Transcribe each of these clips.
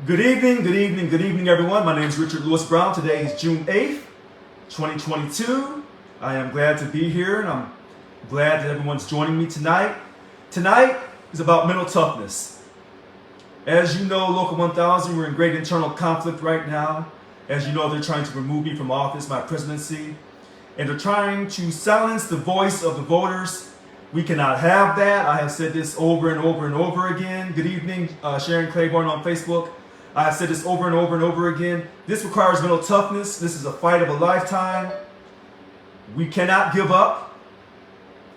Good evening, everyone. My name is Richard Lewis Brown. Today is June 8th, 2022. I am glad to be here, and I'm glad that everyone's joining me tonight. Tonight is about mental toughness. As you know, Local 1000, we're in great internal conflict right now. As you know, they're trying to remove me from office, my presidency, and they're trying to silence the voice of the voters. We cannot have that. I have said this over and over and over again. Good evening, Sharon Claiborne on Facebook. I have said this over and over and over again. This requires mental toughness. This is a fight of a lifetime. We cannot give up.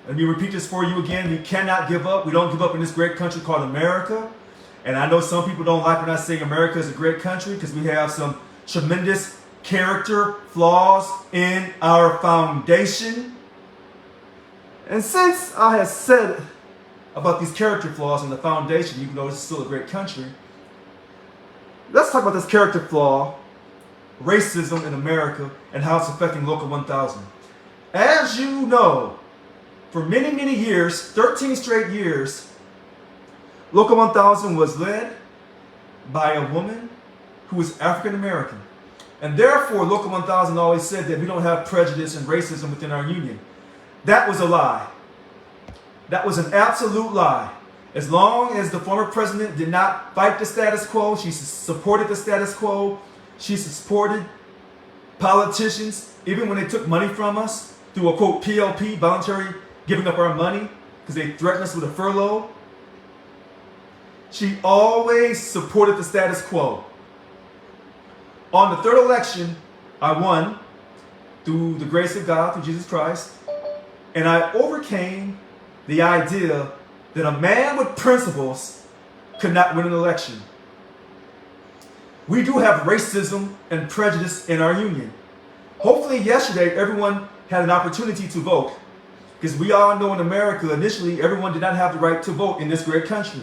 Let me repeat this for you again. We cannot give up. We don't give up in this great country called America. And I know some people don't like when I say America is a great country because we have some tremendous character flaws in our foundation. And since I have said about these character flaws in the foundation, even though it's still a great country, let's talk about this character flaw, racism in America, and how it's affecting Local 1000. As you know, for many years, 13 straight years, Local 1000 was led by a woman who was African American. And therefore, Local 1000 always said that we don't have prejudice and racism within our union. That was a lie. That was an absolute lie. As long as the former president did not fight the status quo, she supported the status quo, she supported politicians, even when they took money from us through a quote PLP, voluntary giving up our money, because they threatened us with a furlough. She always supported the status quo. On the third election, I won through the grace of God, through Jesus Christ, and I overcame the idea that a man with principles could not win an election. We do have racism and prejudice in our union. Hopefully yesterday everyone had an opportunity to vote, because we all know in America initially everyone did not have the right to vote in this great country.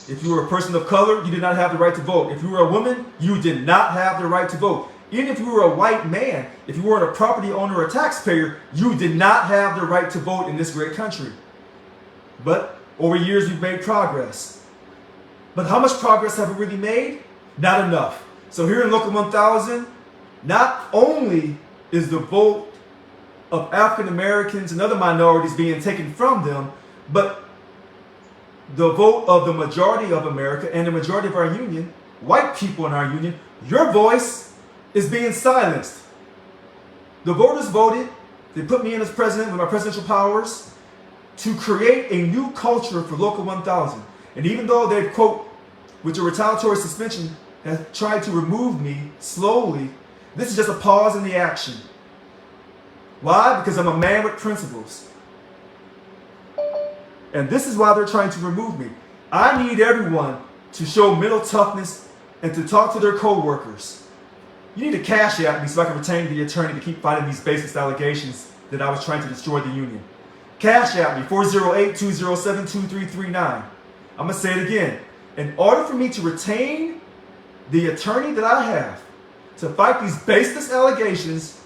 If you were a person of color, you did not have the right to vote. If you were a woman, you did not have the right to vote. Even if you were a white man, if you weren't a property owner or a taxpayer, you did not have the right to vote in this great country. But over years, we've made progress. But how much progress have we really made? Not enough. So here in Local 1000, not only is the vote of African Americans and other minorities being taken from them, but the vote of the majority of America and the majority of our union, white people in our union, your voice is being silenced. The voters voted, they put me in as president with my presidential powers to create a new culture for Local 1000. And even though they, quote, with a retaliatory suspension, have tried to remove me slowly, this is just a pause in the action. Why? Because I'm a man with principles. And this is why they're trying to remove me. I need everyone to show mental toughness and to talk to their co-workers. You need to cash at me so I can retain the attorney to keep fighting these baseless allegations that I was trying to destroy the union. Cash at me, 408-207-2339. I'm going to say it again. In order for me to retain the attorney that I have to fight these baseless allegations,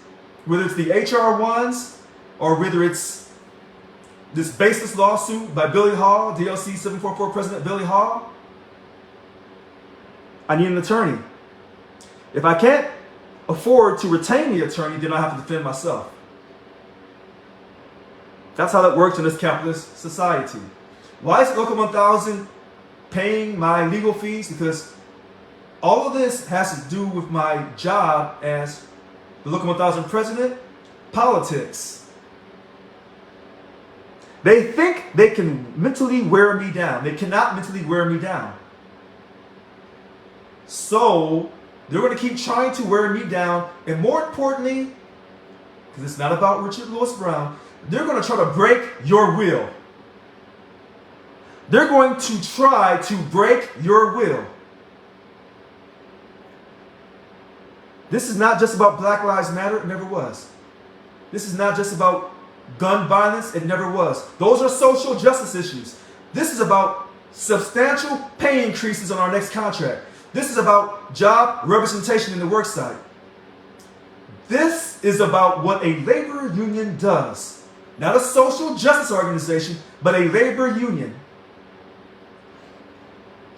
whether it's the HR ones or whether it's this baseless lawsuit by Billy Hall, DLC 744 President Billy Hall, I need an attorney. If I can't afford to retain the attorney, then I have to defend myself. That's how that works in this capitalist society. Why is Local 1000 paying my legal fees? Because all of this has to do with my job as the Local 1000 president, politics. They think they can mentally wear me down. They cannot mentally wear me down. So they're going to keep trying to wear me down. And more importantly, because it's not about Richard Lewis Brown, they're going to try to break your will. They're going to try to break your will. This is not just about Black Lives Matter. It never was. This is not just about gun violence. It never was. Those are social justice issues. This is about substantial pay increases on our next contract. This is about job representation in the worksite. This is about what a labor union does. Not a social justice organization, but a labor union.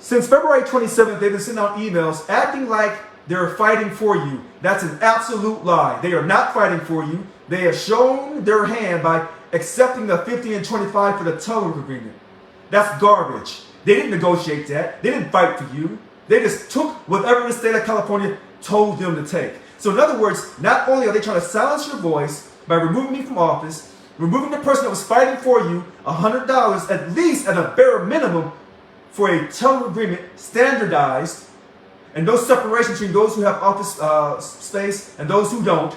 Since February 27th, they've been sending out emails acting like they're fighting for you. That's an absolute lie. They are not fighting for you. They have shown their hand by accepting the 50 and 25 for the telework agreement. That's garbage. They didn't negotiate that. They didn't fight for you. They just took whatever the state of California told them to take. So in other words, not only are they trying to silence your voice by removing me from office, removing the person that was fighting for you $100 at least at a bare minimum for a telework agreement standardized, and no separation between those who have office space and those who don't.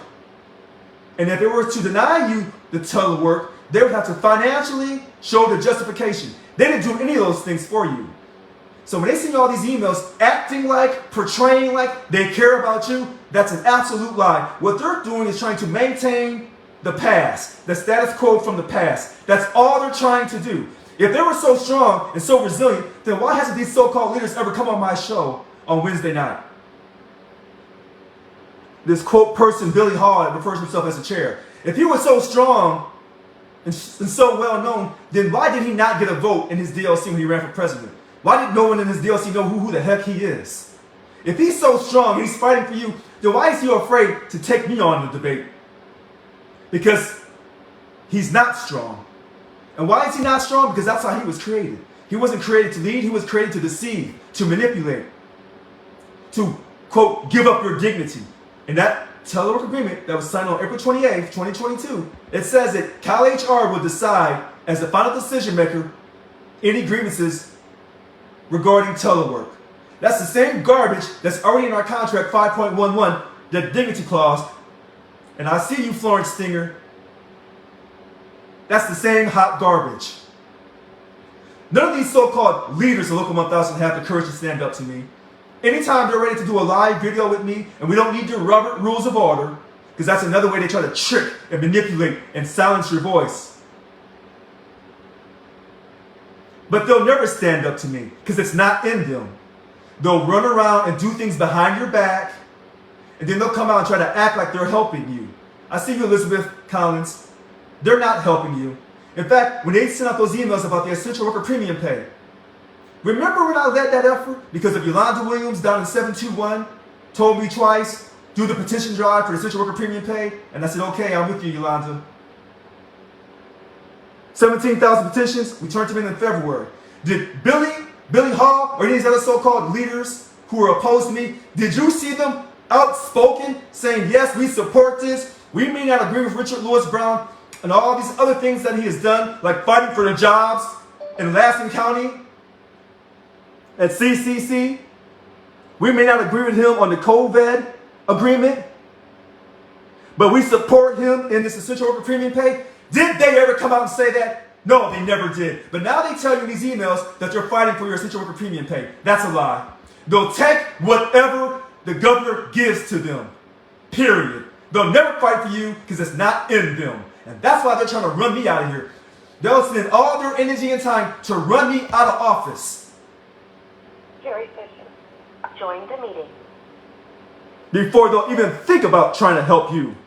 And if they were to deny you the telework, they would have to financially show the justification. They didn't do any of those things for you. So when they send you all these emails acting like, portraying like they care about you, that's an absolute lie. What they're doing is trying to maintain the past, the status quo from the past. That's all they're trying to do. If they were so strong and so resilient, then why hasn't these so-called leaders ever come on my show on Wednesday night? This quote person, Billy Hall, that refers to himself as a chair. If he was so strong and so well known, then why did he not get a vote in his DLC when he ran for president? Why did no one in his DLC know who the heck he is? If he's so strong and he's fighting for you, then why is he afraid to take me on the debate? Because he's not strong. And why is he not strong? Because that's how he was created. He wasn't created to lead, he was created to deceive, to manipulate, to, quote, give up your dignity. In that telework agreement that was signed on April 28th, 2022, it says that Cal HR will decide as the final decision maker any grievances regarding telework. That's the same garbage that's already in our contract 5.11, the dignity clause. And I see you, Florence Stinger. That's the same hot garbage. None of these so-called leaders of Local 1000 have the courage to stand up to me. Anytime they're ready to do a live video with me, and we don't need your Robert Rules of Order, because that's another way they try to trick and manipulate and silence your voice. But they'll never stand up to me, because it's not in them. They'll run around and do things behind your back, and then they'll come out and try to act like they're helping you. I see you, Elizabeth Collins. They're not helping you. In fact, when they sent out those emails about the essential worker premium pay, remember when I led that effort? Because of Yolanda Williams down in 721 told me twice, do the petition drive for the essential worker premium pay. And I said, okay, I'm with you, Yolanda. 17,000 petitions, we turned them in February. Did Billy Hall, or any of these other so-called leaders who are opposed to me, did you see them outspoken saying, yes, we support this? We may not agree with Richard Lewis Brown and all these other things that he has done, like fighting for the jobs in Lassen County, at CCC. We may not agree with him on the COVID agreement, but we support him in this essential worker premium pay. Did they ever come out and say that? No, they never did. But now they tell you in these emails that they're fighting for your essential worker premium pay. That's a lie. They'll take whatever the governor gives to them, period. They'll never fight for you because it's not in them. And that's why they're trying to run me out of here. They'll spend all their energy and time to run me out of office. Jerry Fisher, join the meeting. Before they'll even think about trying to help you.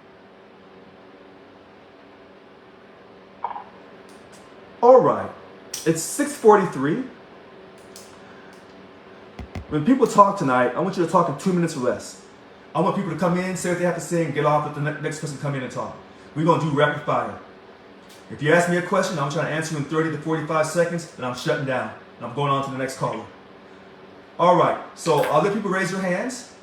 All right, it's 6:43. When people talk tonight, I want you to talk in 2 minutes or less. I want people to come in, say what they have to say, and get off, let the next person come in and talk. We're going to do rapid fire. If you ask me a question, I'm trying to answer you in 30 to 45 seconds, then I'm shutting down. And I'm going on to the next caller. All right, so other people raise their hands.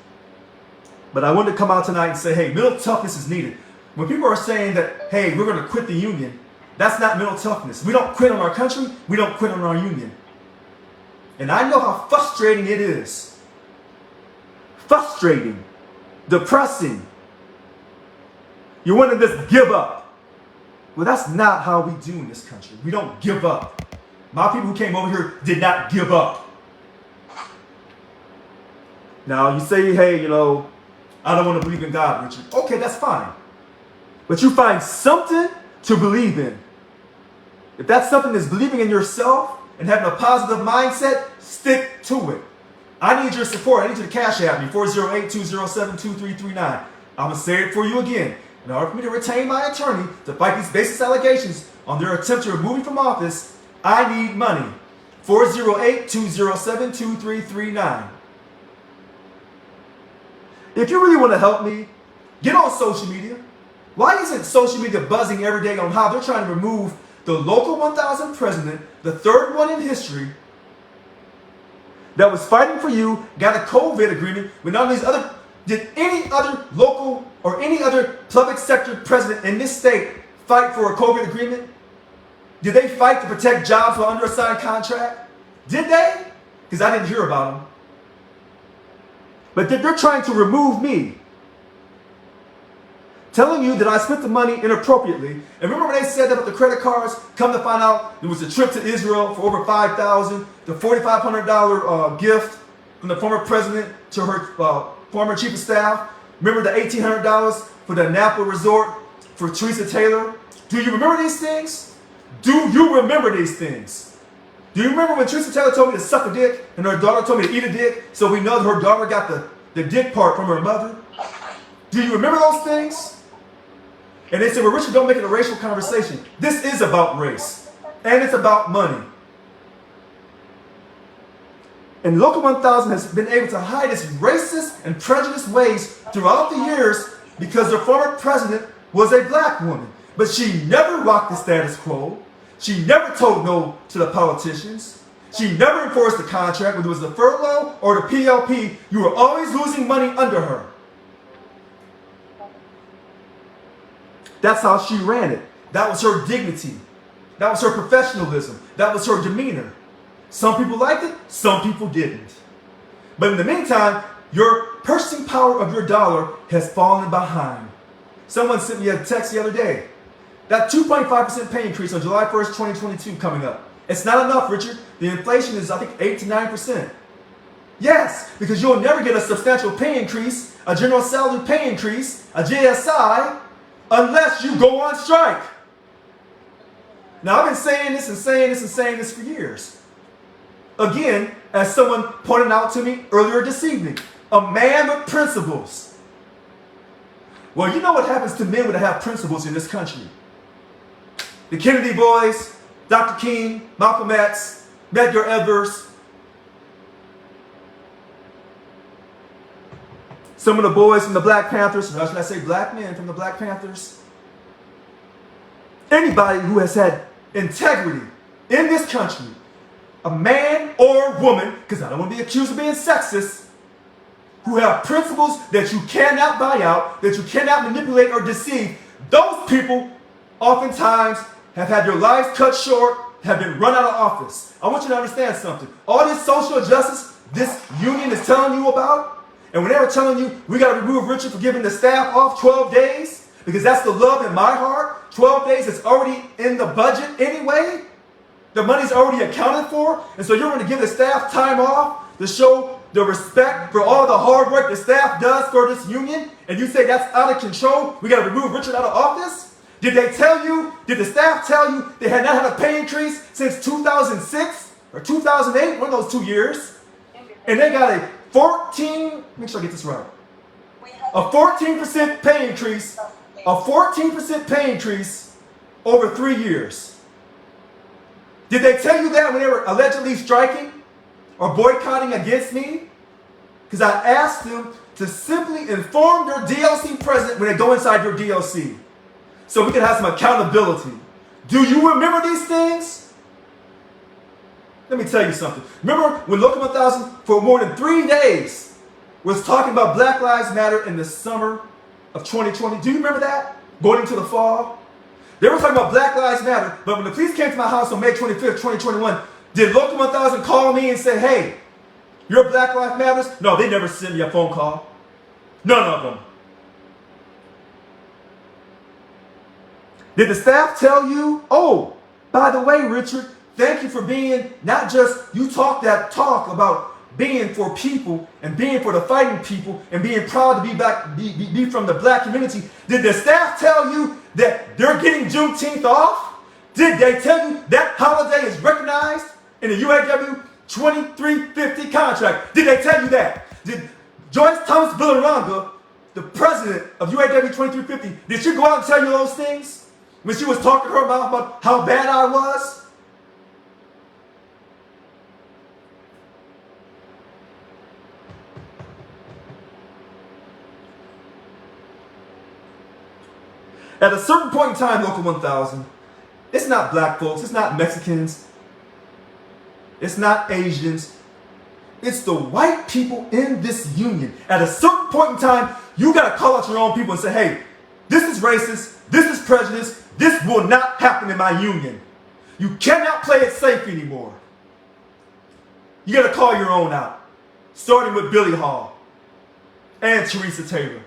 But I wanted to come out tonight and say, hey, mental toughness is needed. When people are saying that, hey, we're going to quit the union, that's not mental toughness. We don't quit on our country. We don't quit on our union. And I know how frustrating it is. Frustrating. Depressing. You want to just give up. Well, that's not how we do in this country. We don't give up. My people who came over here did not give up. Now, you say, hey, I don't want to believe in God, Richard. Okay, that's fine. But you find something to believe in. If that something is believing in yourself and having a positive mindset, stick to it. I need your support. I need you to cash at me, 408-207-2339. I'm going to say it for you again. In order for me to retain my attorney to fight these baseless allegations on their attempt to remove me from office, I need money. 408-207-2339. If you really want to help me, get on social media. Why isn't social media buzzing every day on how they're trying to remove the local 1000 president, the third one in history, that was fighting for you, got a COVID agreement with none of these other, did any other local or any other public sector president in this state fight for a COVID agreement? Did they fight to protect jobs for under a signed contract? Did they? Because I didn't hear about them. But they're trying to remove me. Telling you that I spent the money inappropriately. And remember when they said that about the credit cards? Come to find out, it was a trip to Israel for over $5,000, the $4,500 gift from the former president to her former chief of staff. Remember the $1,800 for the Napa resort for Teresa Taylor? Do you remember these things? Do you remember these things? Do you remember when Teresa Taylor told me to suck a dick and her daughter told me to eat a dick, so we know that her daughter got the dick part from her mother? Do you remember those things? And they said, well, Richard, don't make it a racial conversation. This is about race. And it's about money. And Local 1000 has been able to hide its racist and prejudiced ways throughout the years because their former president was a black woman. But she never rocked the status quo. She never told no to the politicians. She never enforced the contract, whether it was the furlough or the PLP. You were always losing money under her. That's how she ran it. That was her dignity. That was her professionalism. That was her demeanor. Some people liked it, some people didn't. But in the meantime, your purchasing power of your dollar has fallen behind. Someone sent me a text the other day. That 2.5% pay increase on July 1st, 2022 coming up. It's not enough, Richard. The inflation is, I think, 8 to 9%. Yes, because you'll never get a substantial pay increase, a general salary pay increase, a JSI, unless you go on strike. Now, I've been saying this and saying this and saying this for years. Again, as someone pointed out to me earlier this evening, a man with principles. Well, you know what happens to men that have principles in this country? The Kennedy boys, Dr. King, Malcolm X, Medgar Evers, some of the boys from the Black Panthers, or should I say black men from the Black Panthers? Anybody who has had integrity in this country, a man or woman, because I don't want to be accused of being sexist, who have principles that you cannot buy out, that you cannot manipulate or deceive, those people oftentimes have had their lives cut short, have been run out of office. I want you to understand something. All this social justice this union is telling you about, and when they were telling you, we got to remove Richard for giving the staff off 12 days, because that's the love in my heart, 12 days is already in the budget anyway. The money's already accounted for, and so you're going to give the staff time off to show the respect for all the hard work the staff does for this union, and you say that's out of control, we got to remove Richard out of office? Did they tell you, did the staff tell you they had not had a pay increase since 2006 or 2008, one of those 2 years? And they got a make sure I get this right, a 14% pay increase, over 3 years. Did they tell you that when they were allegedly striking or boycotting against me? Because I asked them to simply inform their DLC president when they go inside your DLC, so we can have some accountability. Do you remember these things? Let me tell you something. Remember when Local 1000 for more than 3 days was talking about Black Lives Matter in the summer of 2020? Do you remember that? Going into the fall? They were talking about Black Lives Matter, but when the police came to my house on May 25th, 2021, did Local 1000 call me and say, hey, your Black Lives Matters? No, they never sent me a phone call. None of them. Did the staff tell you, oh, by the way, Richard, thank you for being, not just, you talk that talk about being for people and being for the fighting people and being proud to be from the black community. Did the staff tell you that they're getting Juneteenth off? Did they tell you that holiday is recognized in the UAW 2350 contract? Did they tell you that? Did Joyce Thomas Villaranga, the president of UAW 2350, did she go out and tell you those things when she was talking to her about how bad I was? At a certain point in time, Local 1000, it's not black folks, it's not Mexicans, it's not Asians, it's the white people in this union. At a certain point in time, you got to call out your own people and say, hey, this is racist, this is prejudice, this will not happen in my union. You cannot play it safe anymore. You got to call your own out, starting with Billy Hall and Teresa Taylor.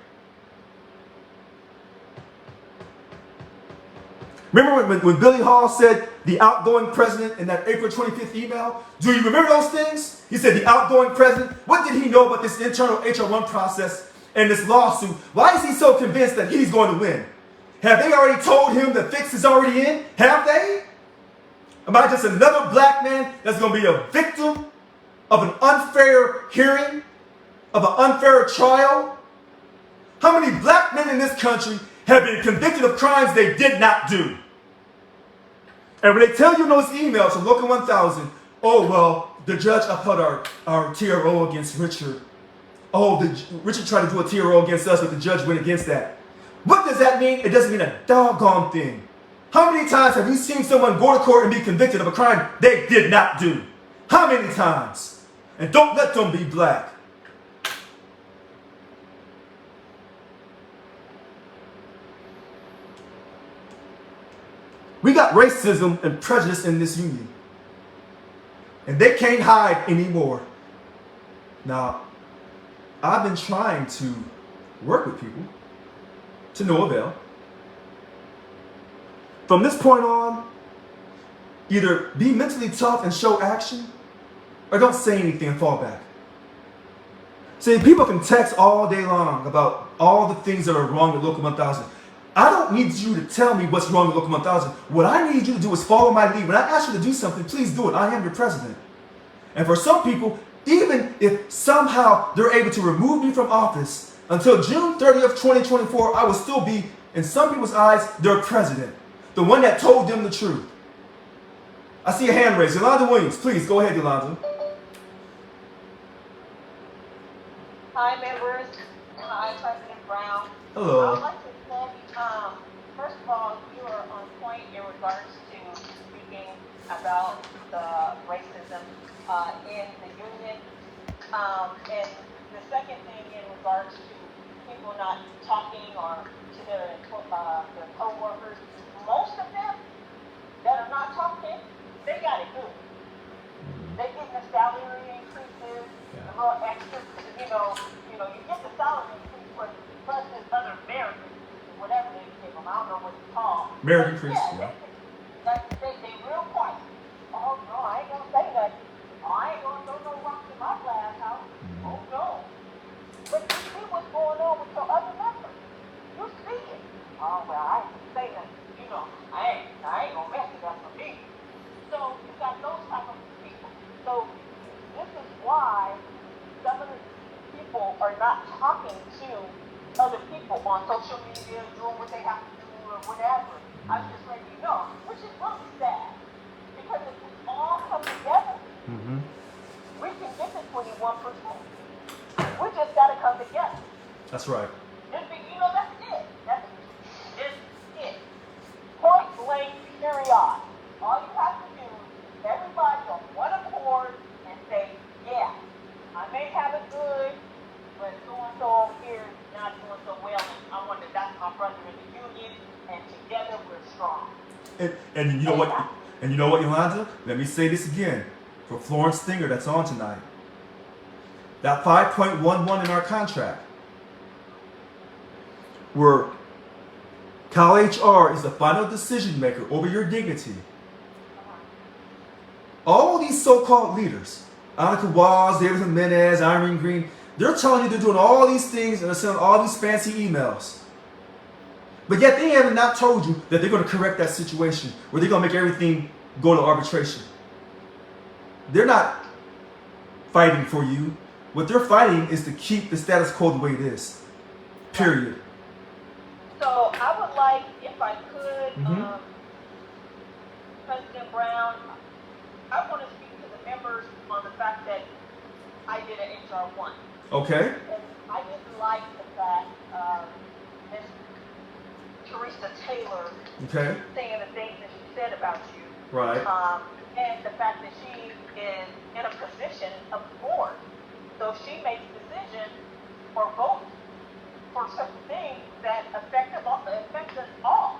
Remember when Billy Hall said the outgoing president in that April 25th email? Do you remember those things? He said the outgoing president. What did he know about this internal HR1 process and this lawsuit? Why is he so convinced that he's going to win? Have they already told him the fix is already in? Have they? Am I just another black man that's going to be a victim of an unfair hearing, of an unfair trial? How many black men in this country have been convicted of crimes they did not do? And when they tell you in those emails from Local 1000, oh, well, the judge upheld our TRO against Richard. Oh, Richard tried to do a TRO against us, but the judge went against that. What does that mean? It doesn't mean a doggone thing. How many times have you seen someone go to court and be convicted of a crime they did not do? How many times? And don't let them be black. We got racism and prejudice in this union. And they can't hide anymore. Now, I've been trying to work with people to no avail. From this point on, either be mentally tough and show action, or don't say anything and fall back. See, people can text all day long about all the things that are wrong with Local 1000. I don't need you to tell me what's wrong with Local 1000. What I need you to do is follow my lead. When I ask you to do something, please do it. I am your president. And for some people, even if somehow they're able to remove me from office, until June 30th, 2024, I will still be, in some people's eyes, their president. The one that told them the truth. I see a hand raised. Yolanda Williams, please go ahead, Yolanda. Hi, members. Hi, President Brown. Hello. I would like to say, first of all, you are on point in regards to speaking about the racism in the union. And the second thing in regards to people not talking or to their co-workers, most of them that are not talking, they got it good. They getting the salary increases, a little extra, you get the salary increase plus this other merit increase, whatever they give them. I don't know what it's called. Merit increase, yeah. They real quiet. Oh no, I ain't gonna say nothing. Oh, I ain't gonna throw no rocks in my glass house. Oh no. But you see what's going on with your other members. You see it. Oh well, I ain't gonna say nothing. I ain't gonna mess it up for me. So you got those type of people. So this is why some of the people are not talking to other people on social media, doing what they have to do or whatever. I'm just letting you know, which is really sad. Because if we all come together, we can get to 21%. We just gotta come together. That's right. That's it. That's it. Point blank, period. All you have to do is everybody on one accord and say, yeah, I may have it good, but so-and-so over here is not doing so well, and I want to, that's my brother in the union, and together we're strong. And you know what? And you know what, Yolanda? Let me say this again for Florence Stinger that's on tonight. That 5.11 in our contract, where Cal HR is the final decision maker over your dignity. All these so-called leaders, Annika Walls, David Jimenez, Irene Green, they're telling you they're doing all these things and they're sending all these fancy emails. But yet they have not told you that they're going to correct that situation, where they're going to make everything go to arbitration. They're not fighting for you. What they're fighting is to keep the status quo the way it is. Period. So I would like, if I could, President Brown, I want to speak to the members on the fact that I did an HR1. Okay. And I didn't like the fact Ms. Teresa Taylor Okay. saying the things that she said about you. Right. And the fact that she is in a position of the board. So she makes decisions or votes for certain things that affect us all.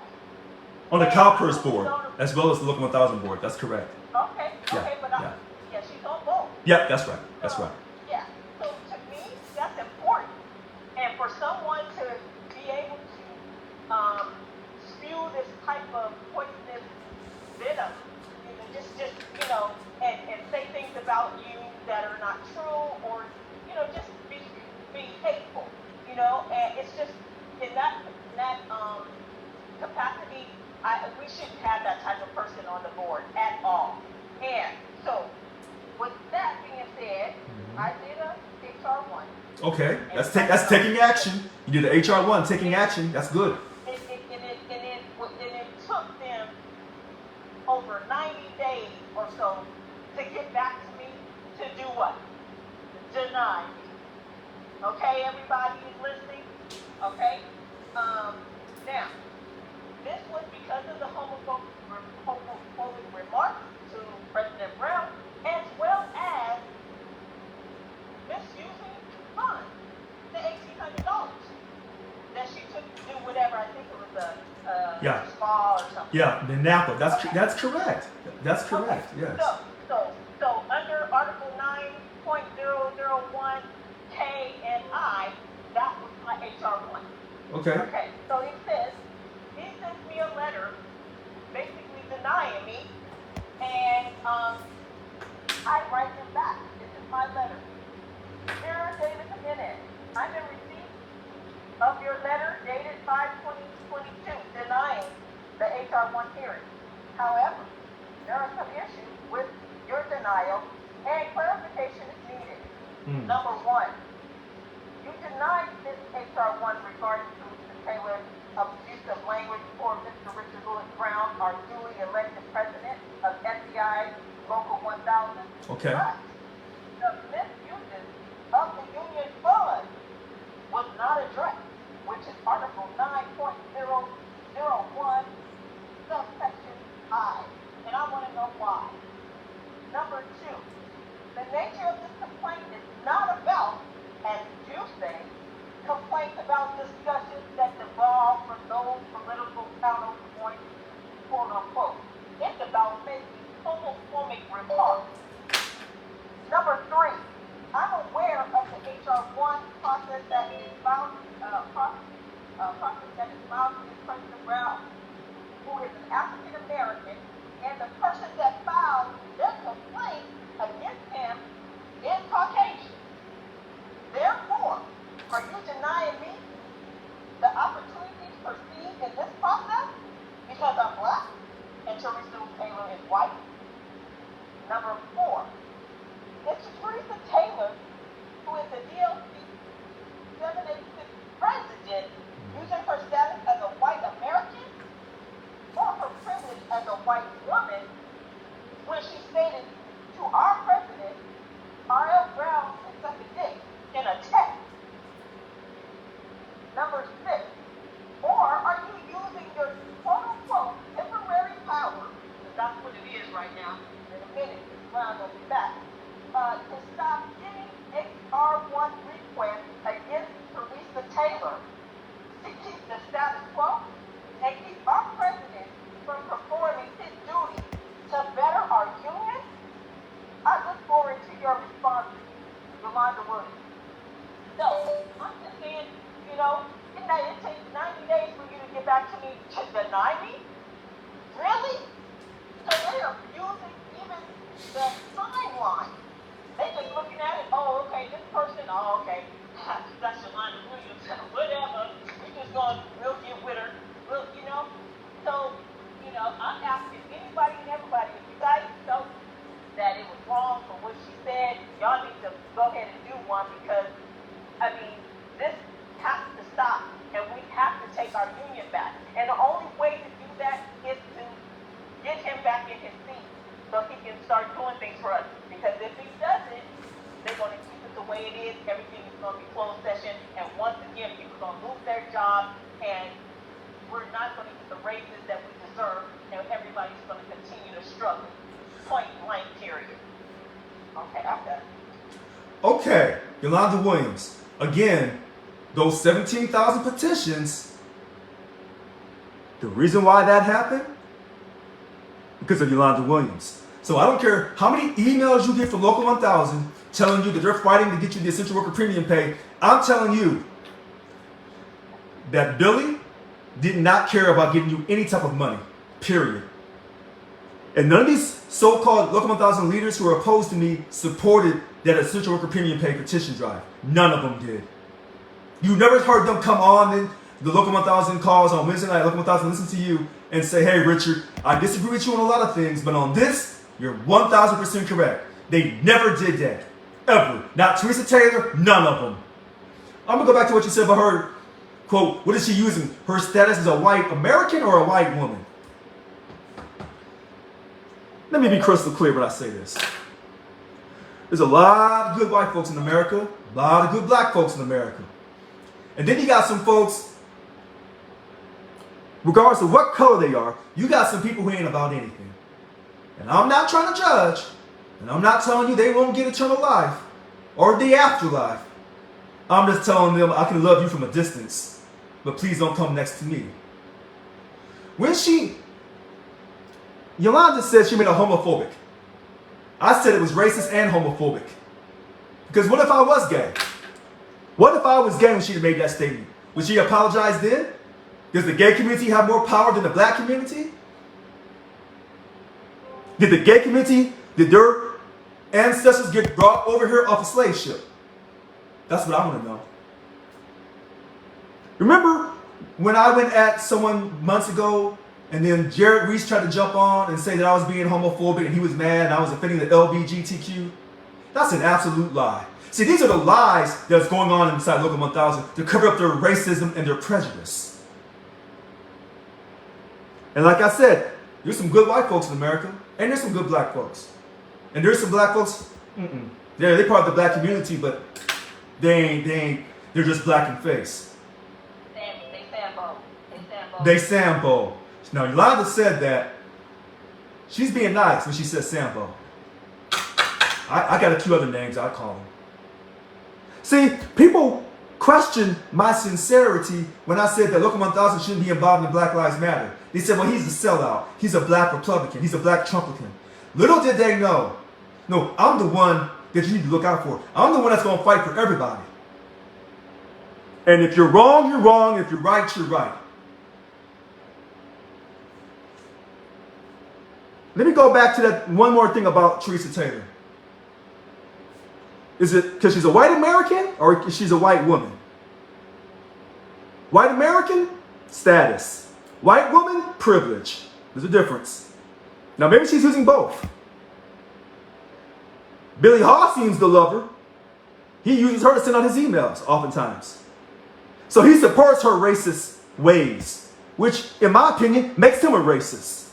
On the And CalPERS she's board, on as well as the Local 1000 board. That's correct. okay, Yeah, but yeah. yeah, she's on both. Yep, that's right. That's So, right. yeah. So to me, that's important. And for someone to be able to spew this type of poisonous venom, just and say things about you that are not true, or just be hateful, and it's just in that capacity. We shouldn't have that type of person on the board at all. And so, with that being said, I did a HR1. Okay, that's taking action. You did the HR1, taking action. That's good. And it took them over 90 days or so to get back to me to do what? Deny me. Okay, everybody is listening? Okay? Now, this was because of the homophobic remarks to President Brown, as well as misusing funds, the $1,800 that she took to do whatever. I think it was a spa or something. Yeah, the Napa. That's Okay. that's correct. That's correct. Okay. Yes. So under Article 9.001 K and I, that was my HR1. Okay. Okay, so it says, he sends me a letter basically denying me, and I write him back. This is my letter. Dear David Jimenez, I'm in receipt of your letter dated 5/20/22 denying the HR1 hearing. However, there are some issues with your denial, and clarification is needed. Number one, you denied this HR1 regarding to Mr. Taylor's abusive language for Mr. Richard Lewis Brown, our duly elected president of FBI Local 1000. Okay. But the misuses of the union fund was not addressed, which is Article 9.001, subsection I. And I want to know why. Number two, the nature of this complaint is not about, as you say, complaints about discussions that devolve from those political counterpoints, quote unquote. It's about making homophobic remarks. Number three, I'm aware of the HR1 process that is filed, process that is filed against President Brown, who is an African American, and the person that filed their complaint against him is Caucasian. Therefore, are you denying me the opportunity to proceed in this process because I'm black and Teresa Taylor is white? Number four, Mr. Teresa Taylor, who is the DLC 786 president, using her status as a white American or her privilege as a white woman, when she stated to our president, R.L. Brown is such a dick, in a text. Number six, or are you using your quote-unquote temporary power, because that's what it is right now, in a minute, Brown will be back, to stop any HR1 request against Teresa Taylor, to keep the status quo, and keep our president from performing his duty to better our union? I look forward to your response, Yolanda Williams. So, I'm just saying, it takes 90 days for you to get back to me to deny me? Really? So they are using even the timeline. They just looking at it, oh, okay, this person, oh, okay, that's Yolanda Williams, whatever, we'll get with her, So, I'm asking anybody and everybody, if you guys felt that it was wrong for what she said, y'all need to go ahead and do one, because, this has to stop, and we have to take our union back. And the only way to do that is to get him back in his seat so he can start doing things for us. Because if he doesn't, they're going to keep it the way it is. Everything is going to be closed session, and once again, people are going to lose their job, and we're not going to get the raises that we deserve, and everybody's going to continue to struggle. Point blank, period. Okay, I'm done. Okay, Yolanda Williams. Again, those 17,000 petitions, the reason why that happened, because of Yolanda Williams. So I don't care how many emails you get from Local 1000 telling you that they're fighting to get you the essential worker premium pay. I'm telling you that Billy did not care about giving you any type of money, period. And none of these so-called Local 1000 leaders who are opposed to me supported that essential worker premium pay petition drive. None of them did. You never heard them come on in the Local 1000 calls on Wednesday night, Local 1000 listen to you and say, hey, Richard, I disagree with you on a lot of things, but on this, you're 1,000% correct. They never did that. Ever. Not Teresa Taylor, none of them. I'm going to go back to what you said about her, quote, what is she using? Her status as a white American or a white woman? Let me be crystal clear when I say this. There's a lot of good white folks in America, a lot of good black folks in America. And then you got some folks, regardless of what color they are, you got some people who ain't about anything. And I'm not trying to judge, and I'm not telling you they won't get eternal life or the afterlife. I'm just telling them I can love you from a distance, but please don't come next to me. When Yolanda said she made a homophobic. I said it was racist and homophobic. Because what if I was gay? What if I was gay when she made that statement? Would she apologize then? Does the gay community have more power than the black community? Did the gay community, did their ancestors get brought over here off a slave ship? That's what I want to know. Remember when I went at someone months ago and then Jared Reese tried to jump on and say that I was being homophobic and he was mad and I was offending the LGBTQ? That's an absolute lie. See, these are the lies that's going on inside Local 1000 to cover up their racism and their prejudice. And like I said, there's some good white folks in America, and there's some good black folks. And there's some black folks, they're part of the black community, but they're just black in face. They Sambo. Now, Yolanda said that she's being nice when she says Sambo. I got a few other names I call them. See, people question my sincerity when I said that Local 1000 shouldn't be involved in Black Lives Matter. They said, well, he's a sellout. He's a black Republican. He's a black Trumpican. Little did they know. No, I'm the one that you need to look out for. I'm the one that's going to fight for everybody. And if you're wrong, you're wrong. If you're right, you're right. Let me go back to that one more thing about Teresa Taylor. Is it because she's a white American or she's a white woman? White American, status. White woman, privilege. There's a difference. Now maybe she's using both. Billy Haw seems to love her. He uses her to send out his emails oftentimes. So he supports her racist ways, which in my opinion makes him a racist.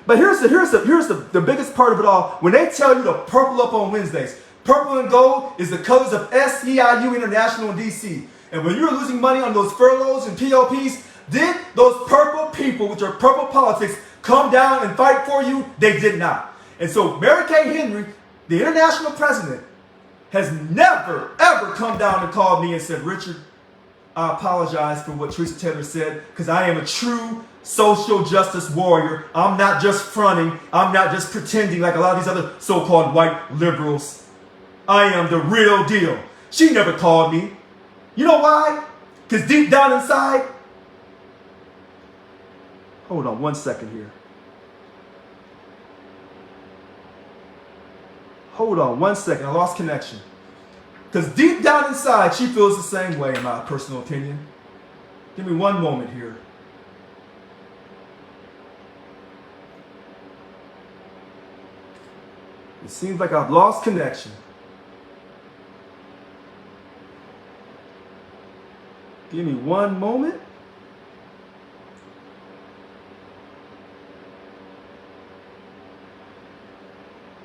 But here's the biggest part of it all. When they tell you to purple up on Wednesdays, purple and gold is the colors of SEIU International in DC. And when you're losing money on those furloughs and POPs, did those purple people with their purple politics come down and fight for you? They did not. And so Mary Kay Henry, the international president, has never, ever come down and called me and said, Richard, I apologize for what Teresa Taylor said because I am a true social justice warrior. I'm not just fronting. I'm not just pretending like a lot of these other so-called white liberals. I am the real deal. She never called me. You know why? Because deep down inside, hold on one second here. Hold on one second. I lost connection. Because deep down inside, she feels the same way, in my personal opinion. Give me one moment here. It seems like I've lost connection. Give me one moment.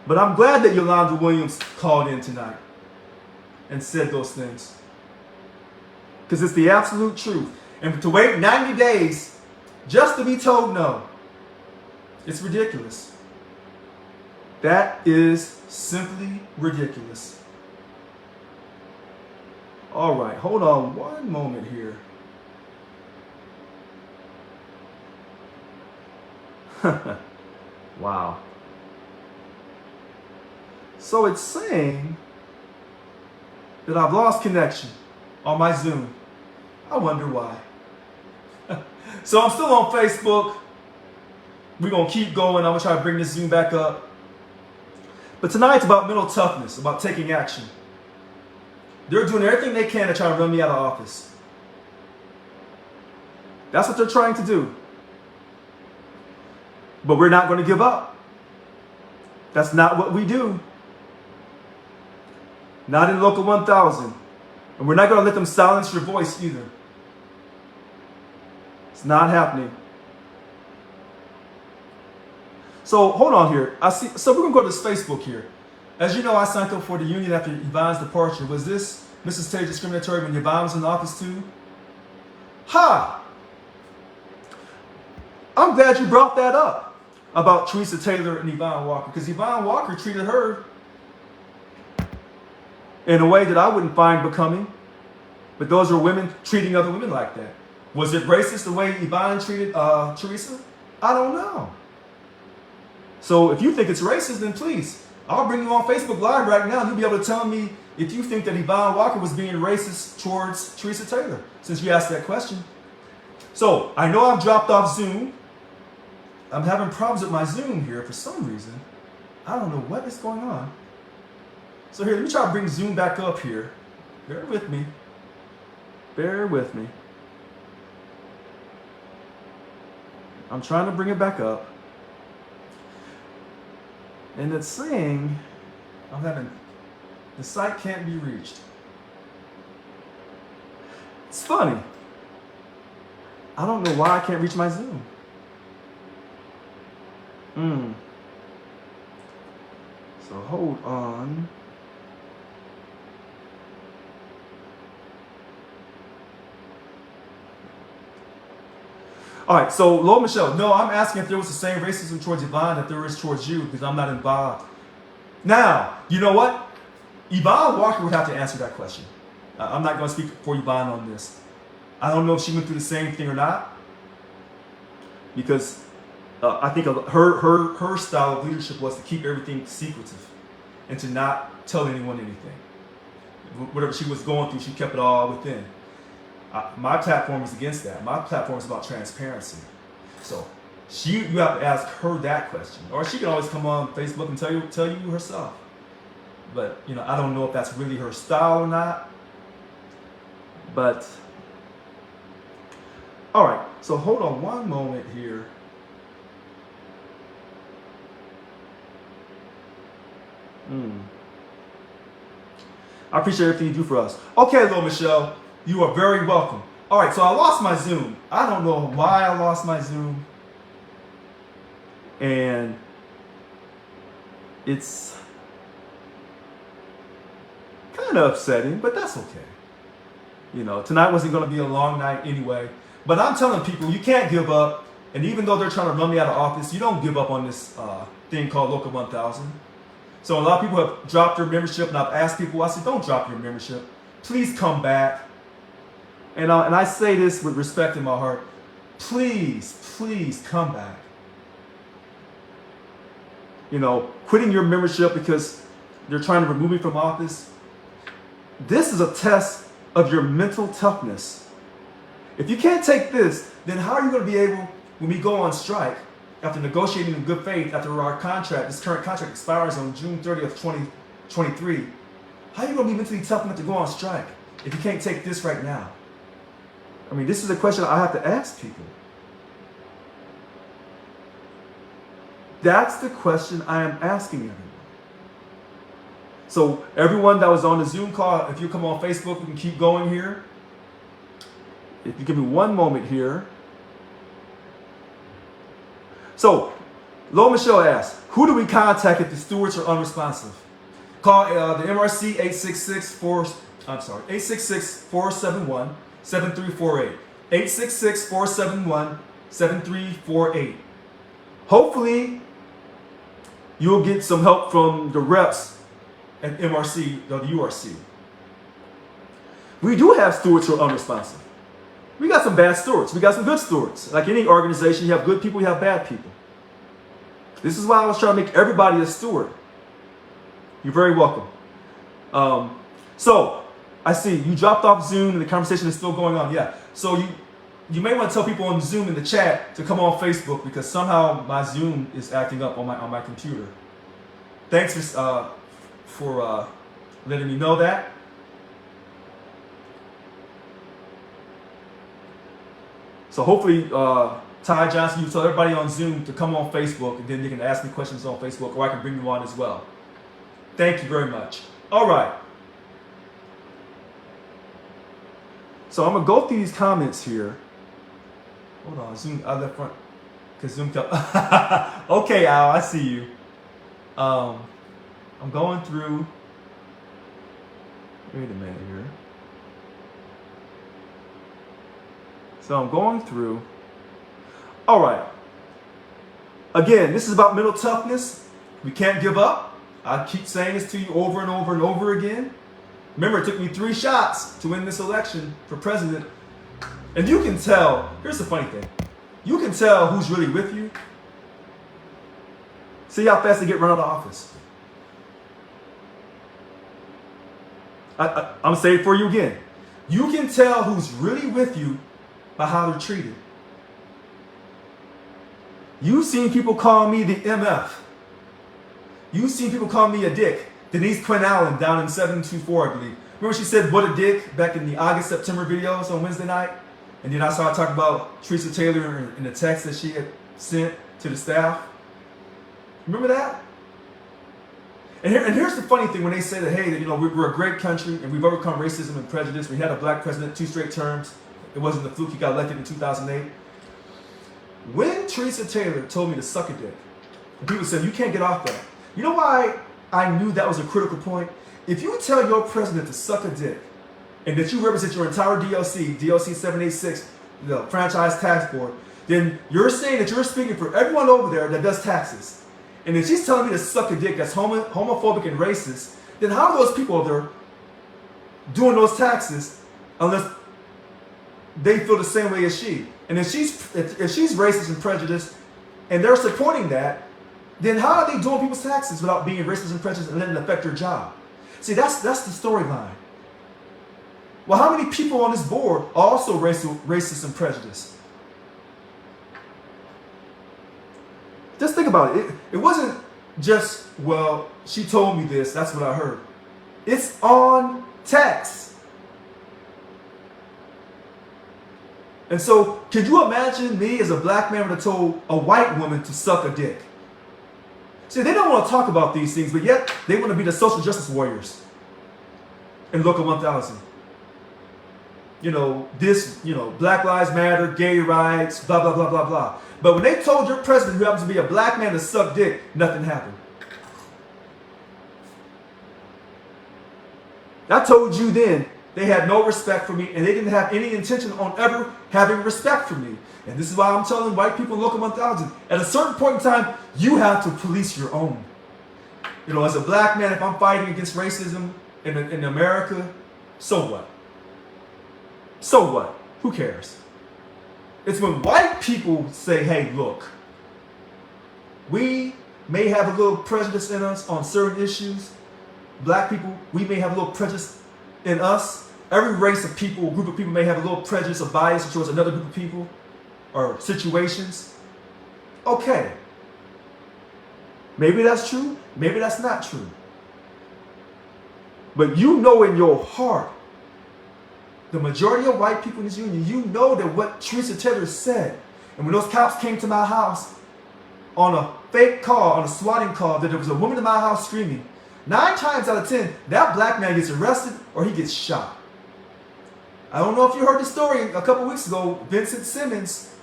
But I'm glad that Yolanda Williams called in tonight and said those things. Because it's the absolute truth. And to wait 90 days just to be told no. It's ridiculous. That is simply ridiculous. All right, hold on one moment here. Wow. So it's saying that I've lost connection on my Zoom. I wonder why. So I'm still on Facebook. We're going to keep going. I'm going to try to bring this Zoom back up. But tonight's about mental toughness, about taking action. They're doing everything they can to try to run me out of office. That's what they're trying to do. But we're not going to give up. That's not what we do. Not in Local 1000. And we're not going to let them silence your voice either. It's not happening. So hold on here. So we're going to go to this Facebook here. As you know, I signed up for the union after Yvonne's departure. Was this, Mrs. Taylor, discriminatory when Yvonne was in the office too? Ha! I'm glad you brought that up about Teresa Taylor and Yvonne Walker, because Yvonne Walker treated her in a way that I wouldn't find becoming. But those are women treating other women like that. Was it racist the way Yvonne treated Teresa? I don't know. So if you think it's racist, then please, I'll bring you on Facebook Live right now and you'll be able to tell me if you think that Yvonne Walker was being racist towards Teresa Taylor, since you asked that question. So I know I've dropped off Zoom. I'm having problems with my Zoom here for some reason. I don't know what is going on. So here, let me try to bring Zoom back up here. Bear with me. Bear with me. I'm trying to bring it back up. And it's saying the site can't be reached. It's funny. I don't know why I can't reach my Zoom. So hold on. All right, so Lord Michelle, no, I'm asking if there was the same racism towards Yvonne that there is towards you, because I'm not involved. Now, you know what? Yvonne Walker would have to answer that question. I'm not going to speak for Yvonne on this. I don't know if she went through the same thing or not, because I think her style of leadership was to keep everything secretive and to not tell anyone anything. Whatever she was going through, she kept it all within. My platform is against that. My platform is about transparency. So you have to ask her that question, or she can always come on Facebook and tell you herself. But I don't know if that's really her style or not. But all right. So hold on one moment here. I appreciate everything you do for us. Okay, Lil Michelle, you are very welcome. All right, so I lost my Zoom. I don't know why I lost my Zoom. And it's kind of upsetting, but that's okay. Tonight wasn't going to be a long night anyway. But I'm telling people, you can't give up. And even though they're trying to run me out of office, you don't give up on this thing called Local 1000. So a lot of people have dropped their membership, and I've asked people, I said, don't drop your membership. Please come back. And I say this with respect in my heart. Please come back. Quitting your membership because they're trying to remove me from office. This is a test of your mental toughness. If you can't take this, then how are you going to be able, when we go on strike, after negotiating in good faith, after this current contract expires on June 30th, 2023, how are you going to be mentally tough enough to go on strike if you can't take this right now? I mean, this is a question I have to ask people. That's the question I am asking everyone. So everyone that was on the Zoom call, if you come on Facebook, we can keep going here. If you give me one moment here. So, Lo Michelle asks, who do we contact if the stewards are unresponsive? Call the MRC 866-471-7348. 866-471-7348. 7348. Hopefully, you'll get some help from the reps at MRC or the URC. We do have stewards who are unresponsive. We got some bad stewards. We got some good stewards. Like any organization, you have good people, you have bad people. This is why I was trying to make everybody a steward. You're very welcome. So, I see you dropped off Zoom and the conversation is still going on. Yeah. So you may want to tell people on Zoom in the chat to come on Facebook because somehow my Zoom is acting up on my computer. Thanks for letting me know that. So hopefully, Ty Johnson, you tell everybody on Zoom to come on Facebook, and then you can ask me questions on Facebook, or I can bring you on as well. Thank you very much. All right. So I'm gonna go through these comments here. Hold on, Zoom. I left front because Zoom kept. Okay, Al, I see you. I'm going through. Wait a minute here. So I'm going through. All right. Again, this is about mental toughness. We can't give up. I keep saying this to you over and over and over again. Remember, it took me 3 shots to win this election for president. And you can tell, here's the funny thing. You can tell who's really with you. See how fast they get run out of office. I'm saying it for you again. You can tell who's really with you by how they're treated. You've seen people call me the MF. You've seen people call me a dick. Denise Quinn Allen down in 724, I believe. Remember she said, what a dick, back in the August, September videos on Wednesday night? And then I started talking about Teresa Taylor in the text that she had sent to the staff. Remember that? And here's the funny thing when they say that, hey, you know, we're a great country and we've overcome racism and prejudice. We had a black president 2 straight terms. It wasn't the fluke, he got elected in 2008. When Teresa Taylor told me to suck a dick, and people said, you can't get off that. You know why I knew that was a critical point? If you tell your president to suck a dick, and that you represent your entire DLC 786, the Franchise Tax Board, then you're saying that you're speaking for everyone over there that does taxes. And if she's telling me to suck a dick that's homophobic and racist, then how are those people over there doing those taxes unless they feel the same way as she? And if she's racist and prejudiced and they're supporting that, then how are they doing people's taxes without being racist and prejudiced and letting it affect their job? See, that's the storyline. Well, how many people on this board are also racist and prejudiced? Just think about it. It wasn't just, well, she told me this, that's what I heard. It's on text. And so, can you imagine me as a black man would have told a white woman to suck a dick? See, they don't want to talk about these things, but yet they want to be the social justice warriors in Local 1000. You know, Black Lives Matter, gay rights, blah, blah, blah, blah, blah. But when they told your president, who happens to be a black man, to suck dick, nothing happened. I told you then, they had no respect for me, and they didn't have any intention on ever having respect for me. And this is why I'm telling white people in Local 1000, at a certain point in time, you have to police your own. You know, as a black man, if I'm fighting against racism in America, so what? So what? Who cares? It's when white people say, hey, look, we may have a little prejudice in us on certain issues. Black people, we may have a little prejudice in us. Every race of people, group of people may have a little prejudice or bias towards another group of people or situations. Okay. Maybe that's true. Maybe that's not true. But you know in your heart, the majority of white people in this union, you know that what Teresa Taylor said, and when those cops came to my house on a fake call, on a swatting call, that there was a woman in my house screaming, 9 times out of 10, that black man gets arrested or he gets shot. I don't know if you heard the story a couple weeks ago. Vincent Simmons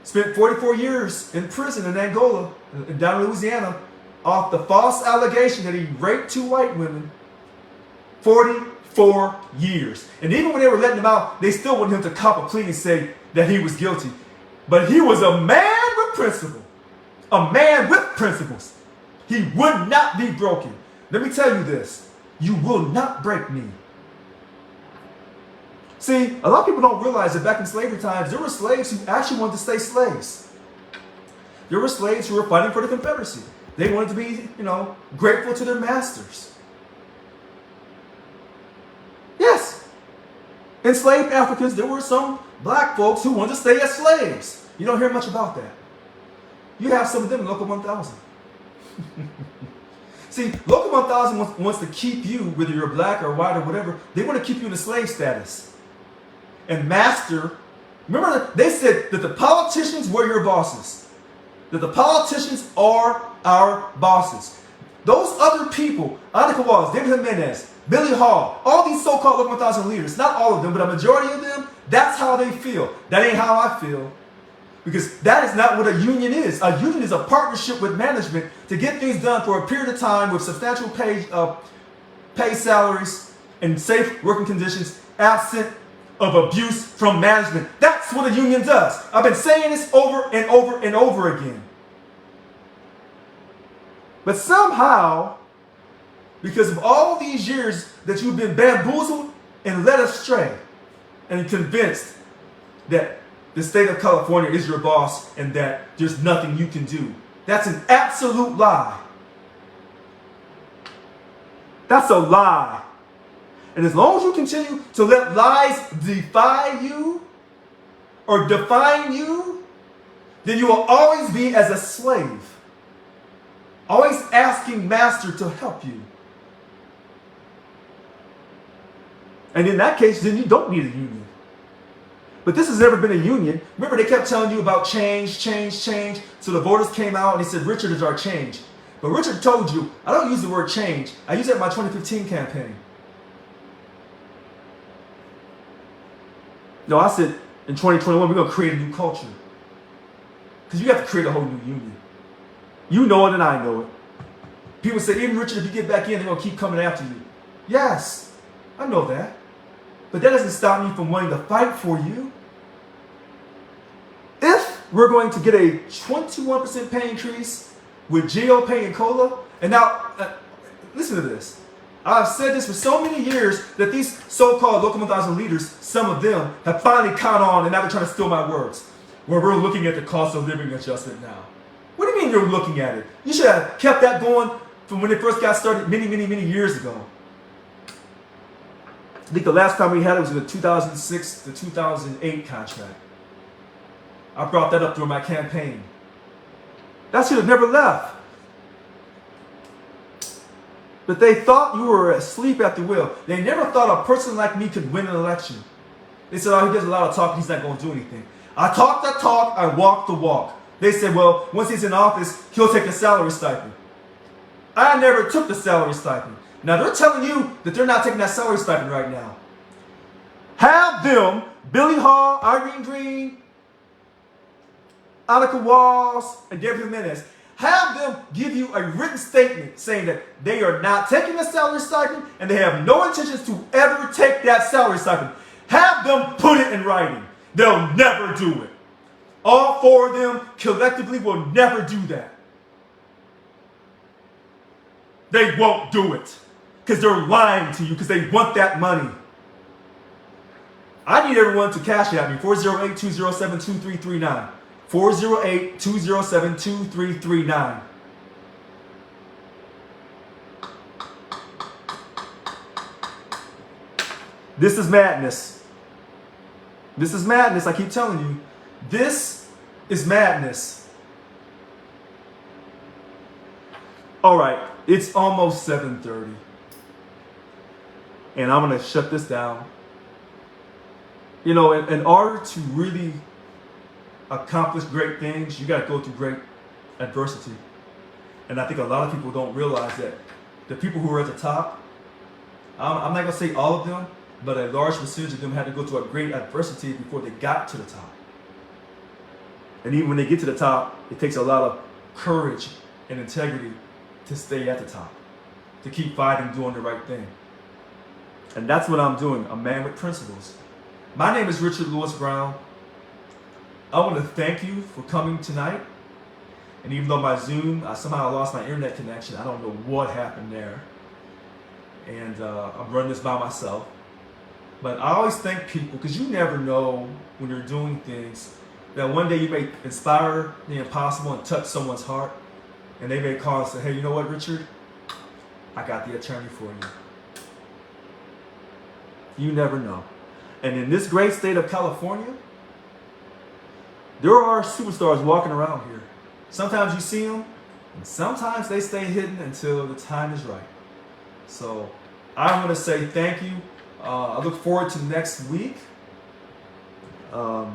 spent 44 years in prison in Angola, down in Louisiana, off the false allegation that he raped 2 white women. 44 years. And even when they were letting him out, they still wanted him to cop a plea and say that he was guilty. But he was a man with principle. A man with principles. He would not be broken. Let me tell you this. You will not break me. See, a lot of people don't realize that back in slavery times, there were slaves who actually wanted to stay slaves. There were slaves who were fighting for the Confederacy. They wanted to be, grateful to their masters. Yes. Enslaved Africans, there were some black folks who wanted to stay as slaves. You don't hear much about that. You have some of them in Local 1000. See, Local 1000 wants to keep you, whether you're black or white or whatever, they want to keep you in the slave status. And master, remember they said that the politicians were your bosses. That the politicians are our bosses. Those other people, Annika Wallace, David Jimenez, Billy Hall, all these so-called Local 1000 leaders, not all of them, but a majority of them, that's how they feel. That ain't how I feel. Because that is not what a union is. A union is a partnership with management to get things done for a period of time with substantial pay salaries and safe working conditions, absent of abuse from management. That's what a union does. I've been saying this over and over and over again. But somehow, because of all these years that you've been bamboozled and led astray and convinced that the state of California is your boss and that there's nothing you can do. That's an absolute lie. That's a lie. And as long as you continue to let lies defy you or define you, then you will always be as a slave. Always asking master to help you. And in that case, then you don't need a union. But this has never been a union. Remember, they kept telling you about change, change, change. So the voters came out and they said, Richard is our change. But Richard told you, I don't use the word change. I use it in my 2015 campaign. No, I said, in 2021, we're going to create a new culture. Because you have to create a whole new union. You know it and I know it. People say, even Richard, if you get back in, they're going to keep coming after you. Yes, I know that. But that doesn't stop me from wanting to fight for you. If we're going to get a 21% pay increase with GO pay and COLA, and now, listen to this. I've said this for so many years that these so-called Local 1000 leaders, some of them, have finally caught on and now they're trying to steal my words. Where we're looking at the cost of living adjustment now. What do you mean you're looking at it? You should have kept that going from when it first got started many, many, many years ago. I think the last time we had it was in the 2006 to 2008 contract. I brought that up during my campaign. That should have never left. But they thought you were asleep at the wheel. They never thought a person like me could win an election. They said, oh, he does a lot of talking, he's not going to do anything. I talk the talk, I walk the walk. They said, well, once he's in office, he'll take a salary stipend. I never took the salary stipend. Now, they're telling you that they're not taking that salary stipend right now. Have them, Billy Hall, Irene Green, Annika Walls, and David Jimenez, have them give you a written statement saying that they are not taking the salary stipend and they have no intentions to ever take that salary stipend. Have them put it in writing. They'll never do it. All four of them collectively will never do that. They won't do it because they're lying to you because they want that money. I need everyone to cash at me, 408-207-2339. 408-207-2339. This is madness. This is madness, I keep telling you. This is madness. All right, it's almost 7:30. And I'm going to shut this down. You know, in order to really accomplish great things, you got to go through great adversity. And I think a lot of people don't realize that the people who are at the top, I'm not going to say all of them, but a large percentage of them had to go through a great adversity before they got to the top. And even when they get to the top, it takes a lot of courage and integrity to stay at the top, to keep fighting, doing the right thing. And that's what I'm doing, a man with principles. My name is Richard Lewis Brown. I want to thank you for coming tonight. And even though my Zoom, I somehow lost my internet connection. I don't know what happened there. And I'm running this by myself. But I always thank people, because you never know when you're doing things that one day you may inspire the impossible and touch someone's heart. And they may call and say, hey, you know what, Richard? I got the attorney for you. You never know. And in this great state of California, there are superstars walking around here. Sometimes you see them, and sometimes they stay hidden until the time is right. So I want to say thank you. I look forward to next week. We'll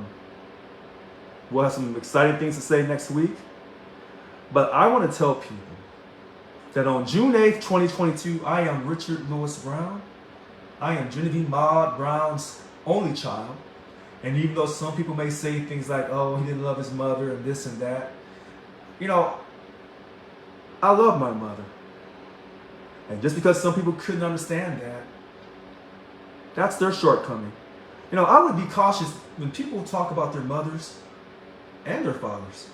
have some exciting things to say next week. But I want to tell people that on June 8th, 2022, I am Richard Lewis Brown. I am Genevieve Maud Brown's only child. And even though some people may say things like, oh, he didn't love his mother and this and that, you know, I love my mother. And just because some people couldn't understand that, that's their shortcoming. You know, I would be cautious when people talk about their mothers and their fathers.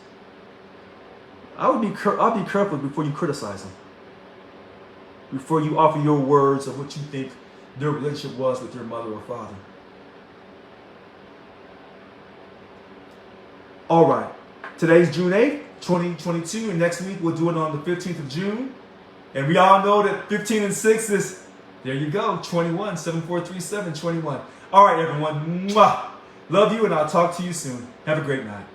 I'll be careful before you criticize them. Before you offer your words of what you think their relationship was with your mother or father. All right. Today's June 8th, 2022, and next week we'll do it on the 15th of June. And we all know that 15 and 6 is, there you go, 21, 7437, 21. All right, everyone. Mwah. Love you, and I'll talk to you soon. Have a great night.